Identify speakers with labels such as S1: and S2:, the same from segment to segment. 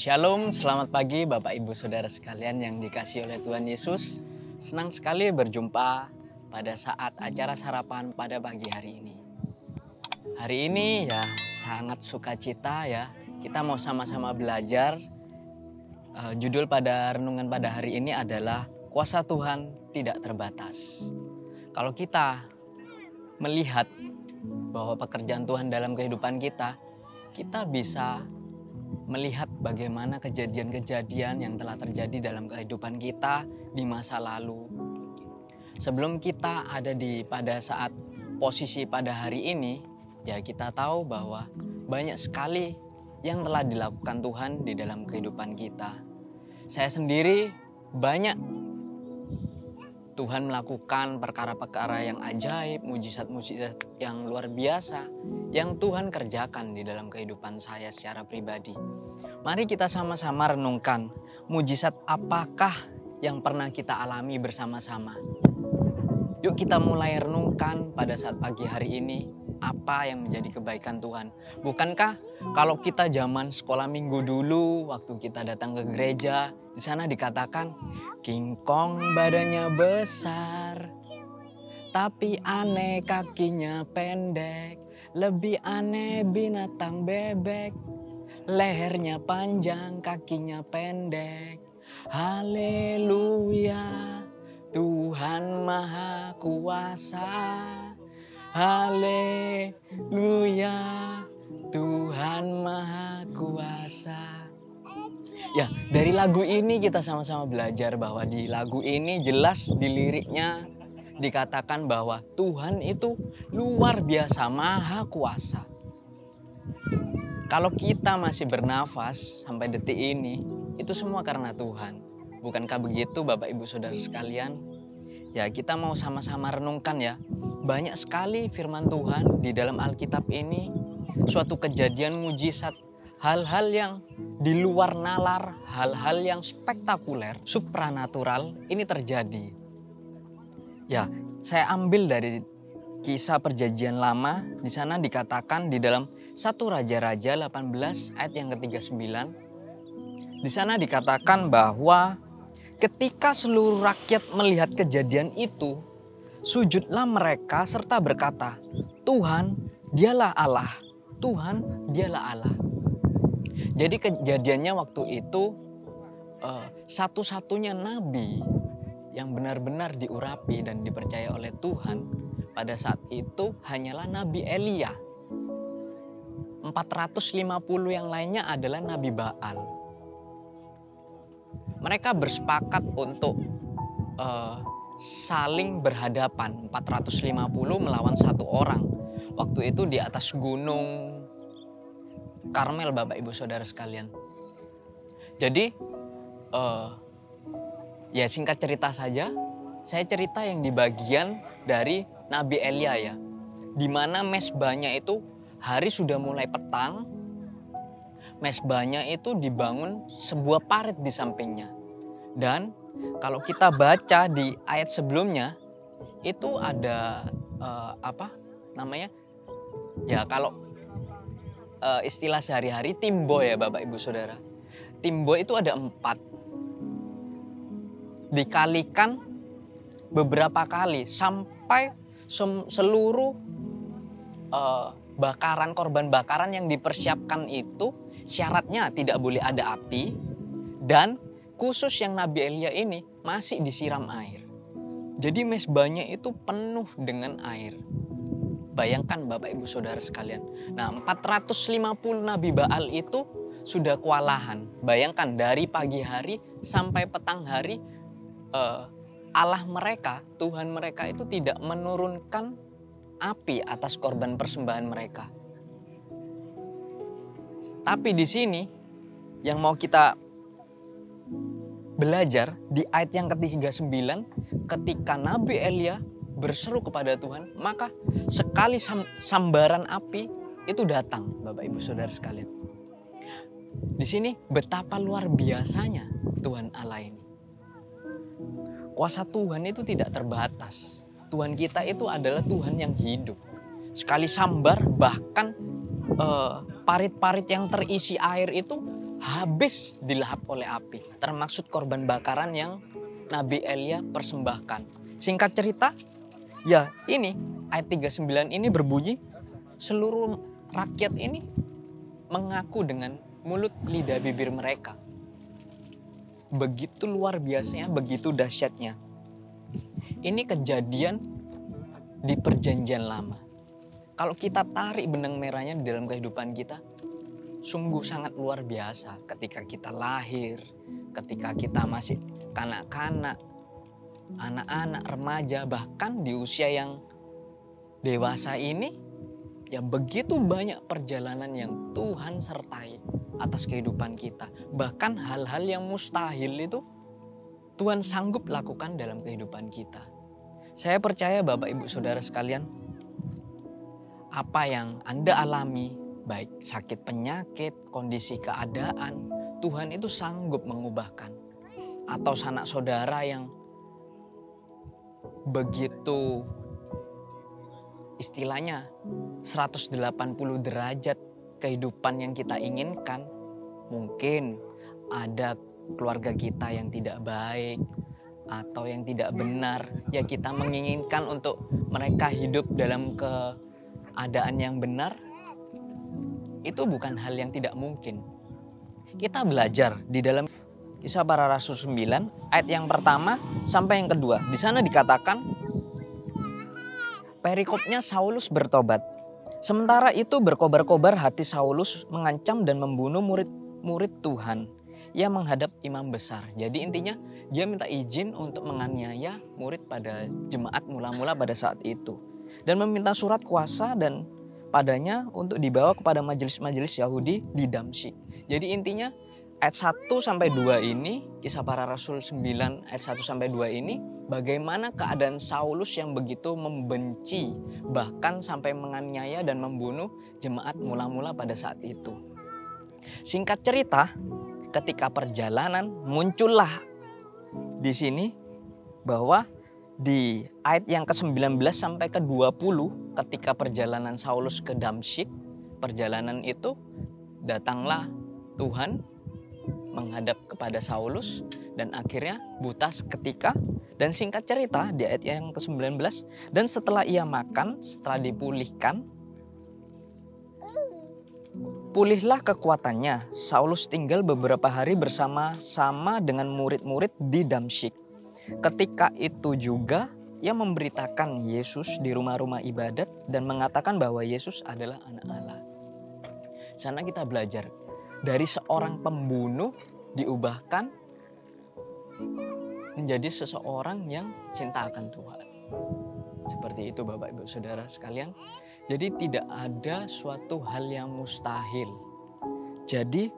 S1: Shalom, selamat pagi Bapak Ibu Saudara sekalian yang dikasihi oleh Tuhan Yesus. Senang sekali berjumpa pada saat acara sarapan pada pagi hari ini. Hari ini ya sangat sukacita ya, kita mau sama-sama belajar. Judul pada renungan pada hari ini adalah Kuasa Tuhan Tidak Terbatas. Kalau kita melihat bahwa pekerjaan Tuhan dalam kehidupan kita bisa melihat bagaimana kejadian-kejadian yang telah terjadi dalam kehidupan kita di masa lalu. Sebelum kita ada pada saat posisi pada hari ini, ya kita tahu bahwa banyak sekali yang telah dilakukan Tuhan di dalam kehidupan kita. Saya sendiri banyak Tuhan melakukan perkara-perkara yang ajaib, mujizat-mujizat yang luar biasa yang Tuhan kerjakan di dalam kehidupan saya secara pribadi. Mari kita sama-sama renungkan mujizat apakah yang pernah kita alami bersama-sama. Yuk kita mulai renungkan pada saat pagi hari ini apa yang menjadi kebaikan Tuhan. Bukankah kalau kita zaman sekolah minggu dulu waktu kita datang ke gereja, di sana dikatakan King Kong badannya besar, tapi aneh kakinya pendek. Lebih aneh binatang bebek, lehernya panjang kakinya pendek. Haleluya, Tuhan Maha Kuasa. Haleluya, Tuhan Maha Kuasa. Ya, dari lagu ini kita sama-sama belajar bahwa di lagu ini jelas di liriknya dikatakan bahwa Tuhan itu luar biasa, maha kuasa. Kalau kita masih bernafas sampai detik ini, itu semua karena Tuhan. Bukankah begitu Bapak Ibu Saudara sekalian? Ya, kita mau sama-sama renungkan ya. Banyak sekali firman Tuhan di dalam Alkitab ini, suatu kejadian mujizat, hal-hal yang di luar nalar, hal-hal yang spektakuler, supranatural ini terjadi. Ya, saya ambil dari Kisah Perjanjian Lama. Di sana dikatakan di dalam 1 Raja-Raja 18 ayat yang ke-39. Di sana dikatakan bahwa ketika seluruh rakyat melihat kejadian itu, sujudlah mereka serta berkata, Tuhan, dialah Allah. Tuhan, dialah Allah. Jadi kejadiannya waktu itu satu-satunya nabi yang benar-benar diurapi dan dipercaya oleh Tuhan pada saat itu hanyalah Nabi Elia. 450 yang lainnya adalah Nabi Baal. Mereka bersepakat untuk saling berhadapan, 450 melawan satu orang. Waktu itu di atas gunung Karmel Bapak Ibu Saudara sekalian. Jadi ya singkat cerita saja, saya cerita yang di bagian dari Nabi Elia ya. Di mana mesbahnya itu hari sudah mulai petang, mesbahnya itu dibangun sebuah parit di sampingnya. Dan kalau kita baca di ayat sebelumnya itu ada apa namanya? Ya kalau istilah sehari-hari timbo ya Bapak Ibu Saudara. Timbo itu ada 4. Dikalikan beberapa kali sampai seluruh korban bakaran yang dipersiapkan itu syaratnya tidak boleh ada api dan khusus yang Nabi Elia ini masih disiram air. Jadi mesbahnya itu penuh dengan air. Bayangkan Bapak Ibu Saudara sekalian. Nah 450 Nabi Baal itu sudah kewalahan. Bayangkan dari pagi hari sampai petang hari Allah mereka, Tuhan mereka itu tidak menurunkan api atas korban persembahan mereka. Tapi di sini yang mau kita belajar di ayat yang ke-39 ketika Nabi Elia berseru kepada Tuhan, maka sekali sambaran api itu datang, Bapak Ibu Saudara sekalian. Di sini betapa luar biasanya Tuhan Allah ini. Kuasa Tuhan itu tidak terbatas. Tuhan kita itu adalah Tuhan yang hidup. Sekali sambar bahkan parit-parit yang terisi air itu habis dilahap oleh api. Termaksud korban bakaran yang Nabi Elia persembahkan. Singkat cerita, ya ini ayat 39 ini berbunyi, seluruh rakyat ini mengaku dengan mulut lidah bibir mereka. Begitu luar biasanya, begitu dahsyatnya. Ini kejadian di perjanjian lama. Kalau kita tarik benang merahnya di dalam kehidupan kita, sungguh sangat luar biasa ketika kita lahir, ketika kita masih kanak-kanak, anak-anak, remaja, bahkan di usia yang dewasa ini, ya begitu banyak perjalanan yang Tuhan sertai atas kehidupan kita. Bahkan hal-hal yang mustahil itu Tuhan sanggup lakukan dalam kehidupan kita. Saya percaya Bapak Ibu Saudara sekalian, apa yang Anda alami, baik sakit penyakit, kondisi keadaan, Tuhan itu sanggup mengubahkan. Atau sanak saudara yang begitu istilahnya 180 derajat kehidupan yang kita inginkan. Mungkin ada keluarga kita yang tidak baik atau yang tidak benar. Ya kita menginginkan untuk mereka hidup dalam keadaan yang benar. Itu bukan hal yang tidak mungkin. Kita belajar di dalam Kisah Para Rasul 9 ayat yang pertama sampai yang kedua. Di sana dikatakan, perikopnya Saulus bertobat. Sementara itu berkobar-kobar hati Saulus mengancam dan membunuh murid-murid Tuhan. Ia menghadap imam besar. Jadi intinya dia minta izin untuk menganiaya murid pada jemaat mula-mula pada saat itu. Dan meminta surat kuasa dan padanya untuk dibawa kepada majelis-majelis Yahudi di Damsyik. Jadi intinya ayat 1 sampai 2 ini, Kisah Para Rasul 9 ayat 1 sampai 2 ini, bagaimana keadaan Saulus yang begitu membenci, bahkan sampai menganiaya dan membunuh jemaat mula-mula pada saat itu. Singkat cerita, ketika perjalanan muncullah di sini bahwa di ayat yang ke-19 sampai ke-20 ketika perjalanan Saulus ke Damsyik, perjalanan itu datanglah Tuhan menghadap kepada Saulus dan akhirnya buta seketika. Dan singkat cerita di ayat yang ke-19, dan setelah ia makan, setelah dipulihkan, pulihlah kekuatannya. Saulus tinggal beberapa hari bersama-sama dengan murid-murid di Damsyik. Ketika itu juga ia memberitakan Yesus di rumah-rumah ibadat dan mengatakan bahwa Yesus adalah anak Allah. Sana kita belajar dari seorang pembunuh diubahkan menjadi seseorang yang cinta akan Tuhan. Seperti itu Bapak Ibu Saudara sekalian. Jadi tidak ada suatu hal yang mustahil. Jadi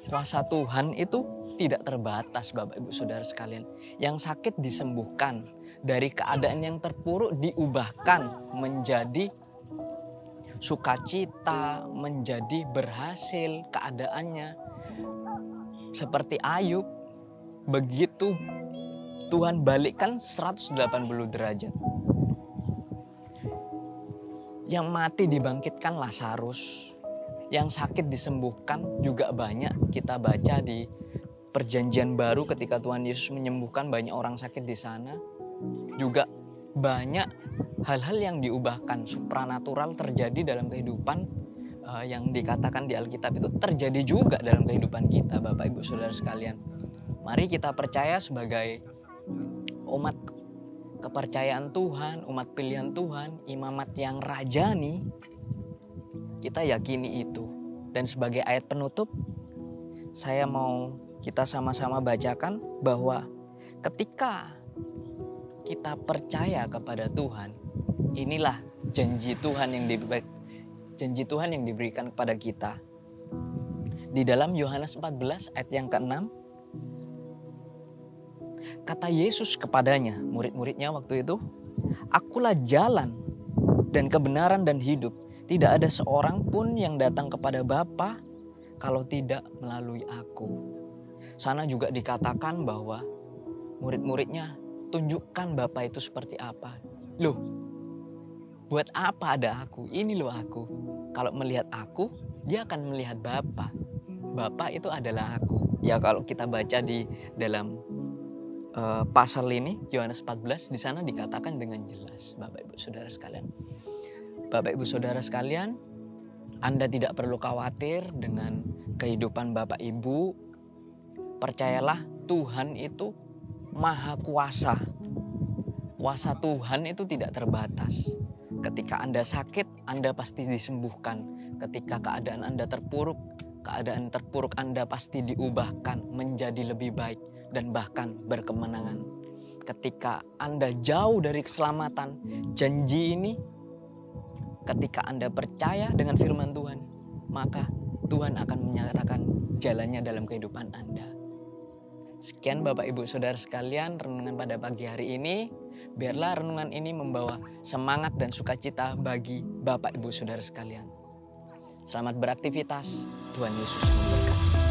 S1: kuasa Tuhan itu tidak terbatas Bapak Ibu Saudara sekalian. Yang sakit disembuhkan, dari keadaan yang terpuruk diubahkan menjadi sukacita, menjadi berhasil keadaannya. Seperti Ayub, begitu Tuhan balikkan 180 derajat. Yang mati dibangkitkan Lazarus, yang sakit disembuhkan juga banyak. Kita baca di Perjanjian Baru ketika Tuhan Yesus menyembuhkan banyak orang sakit di sana. Juga banyak hal-hal yang diubahkan, supranatural terjadi dalam kehidupan yang dikatakan di Alkitab itu terjadi juga dalam kehidupan kita Bapak Ibu Saudara sekalian. Mari kita percaya sebagai umat kepercayaan Tuhan, umat pilihan Tuhan, imamat yang rajani, kita yakini itu. Dan sebagai ayat penutup, saya mau kita sama-sama bacakan bahwa ketika kita percaya kepada Tuhan, inilah janji Tuhan yang diberikan kepada kita. Di dalam Yohanes 14 ayat yang ke-6, kata Yesus kepadanya, murid-muridnya waktu itu, "Akulah jalan dan kebenaran dan hidup. Tidak ada seorang pun yang datang kepada Bapa kalau tidak melalui aku." Sana juga dikatakan bahwa murid-muridnya, tunjukkan Bapa itu seperti apa. Loh, buat apa ada aku? Ini loh aku. Kalau melihat aku, dia akan melihat Bapa. Bapa itu adalah aku. Ya kalau kita baca di dalam pasal ini Yohanes 14, di sana dikatakan dengan jelas, Bapak Ibu Saudara sekalian. Bapak Ibu Saudara sekalian, Anda tidak perlu khawatir dengan kehidupan Bapak Ibu. Percayalah, Tuhan itu maha kuasa. Kuasa Tuhan itu tidak terbatas. Ketika Anda sakit, Anda pasti disembuhkan. Ketika keadaan Anda terpuruk, keadaan terpuruk Anda pasti diubahkan menjadi lebih baik dan bahkan berkemenangan. Ketika Anda jauh dari keselamatan, janji ini, ketika Anda percaya dengan firman Tuhan, maka Tuhan akan menyatakan jalannya dalam kehidupan Anda. Sekian Bapak Ibu Saudara sekalian, renungan pada pagi hari ini. Biarlah renungan ini membawa semangat dan sukacita bagi Bapak Ibu Saudara sekalian. Selamat beraktivitas, Tuhan Yesus memberkati.